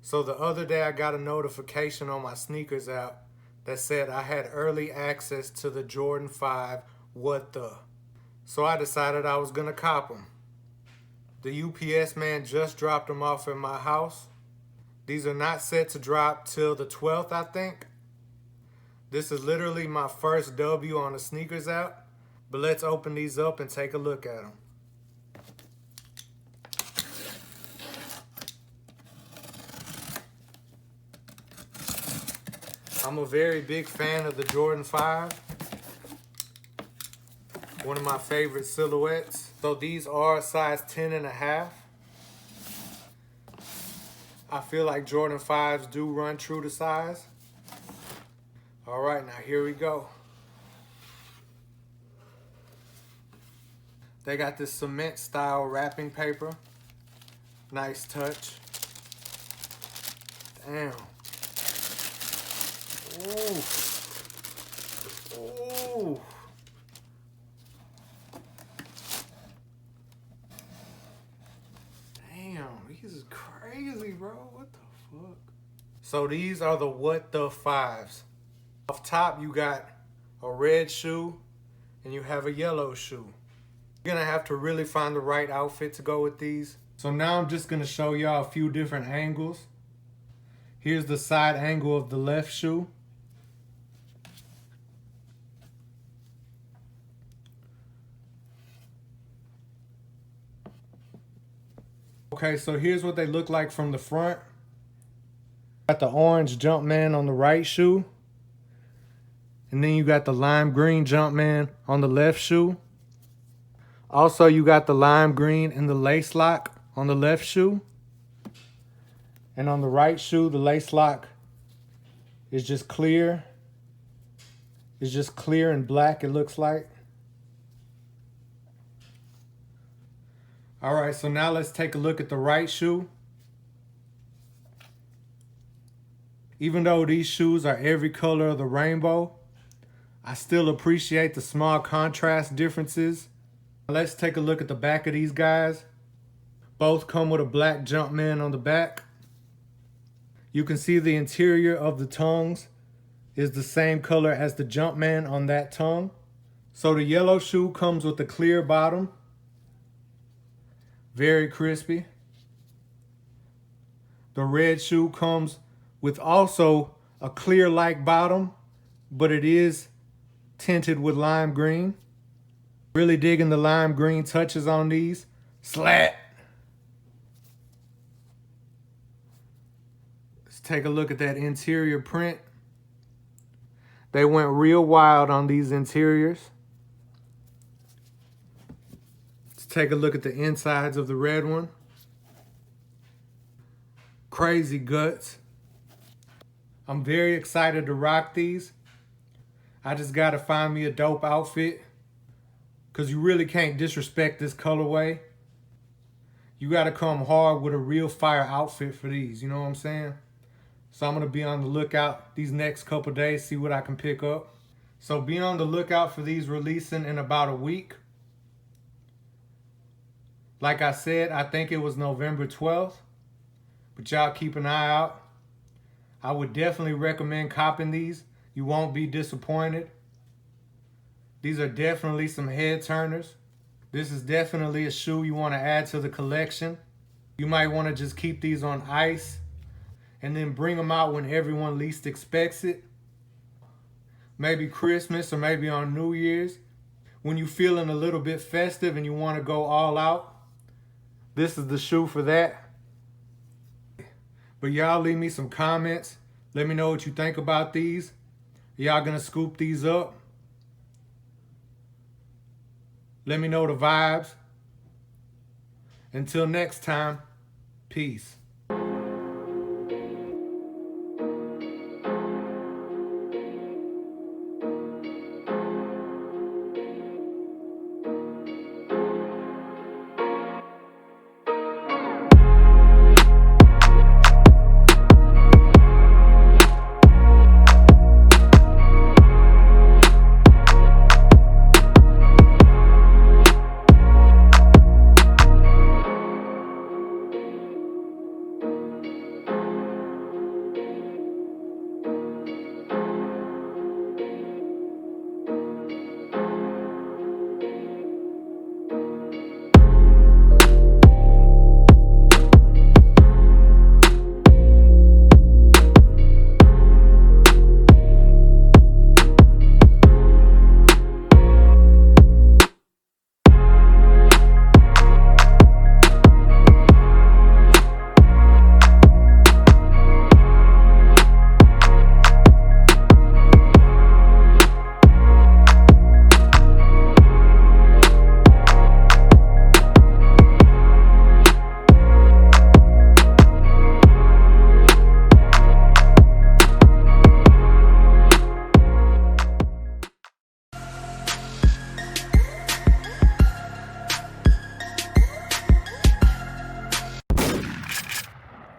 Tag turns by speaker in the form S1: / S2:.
S1: So the other day I got a notification on my sneakers app that said I had early access to the Jordan 5 What The. So I decided I was gonna cop them. The UPS man just dropped them off at my house. These are not set to drop till the 12th, I think. This is literally my first W on the sneakers app, but let's open these up and take a look at them. I'm a very big fan of the Jordan 5. One of my favorite silhouettes. So these are size 10.5. I feel like Jordan 5s do run true to size. All right, now here we go. They got this cement style wrapping paper. Nice touch. Damn. Ooh. Ooh. Damn, these is crazy, bro. What the fuck? So these are the What The 5s. Off top, you got a red shoe and you have a yellow shoe. You're gonna have to really find the right outfit to go with these. So now I'm just gonna show y'all a few different angles. Here's the side angle of the left shoe. Okay, so here's what they look like from the front. Got the orange Jumpman on the right shoe. And then you got the lime green Jumpman on the left shoe. Also, you got the lime green and the lace lock on the left shoe. And on the right shoe, the lace lock is just clear. It's just clear and black, it looks like. All right, so now let's take a look at the right shoe. Even though these shoes are every color of the rainbow, I still appreciate the small contrast differences. Let's take a look at the back of these guys. Both come with a black Jumpman on the back. You can see the interior of the tongues is the same color as the Jumpman on that tongue. So the yellow shoe comes with a clear bottom. Very crispy. The red shoe comes with also a clear-like bottom, but it is tinted with lime green. Really digging the lime green touches on these. Slat. Let's take a look at that interior print. They went real wild on these interiors. Let's take a look at the insides of the red one. Crazy guts. I'm very excited to rock these. I just gotta find me a dope outfit, because you really can't disrespect this colorway. You gotta come hard with a real fire outfit for these, you know what I'm saying? So I'm gonna be on the lookout these next couple days, see what I can pick up. So be on the lookout for these releasing in about a week. Like I said, I think it was November 12th, but y'all keep an eye out. I would definitely recommend copping these. You won't be disappointed. These are definitely some head turners. This is definitely a shoe you want to add to the collection. You might want to just keep these on ice and then bring them out when everyone least expects it. Maybe Christmas or maybe on New Year's. When you're feeling a little bit festive and you want to go all out, this is the shoe for that. But y'all leave me some comments. Let me know what you think about these. Y'all gonna scoop these up? Let me know the vibes. Until next time, peace.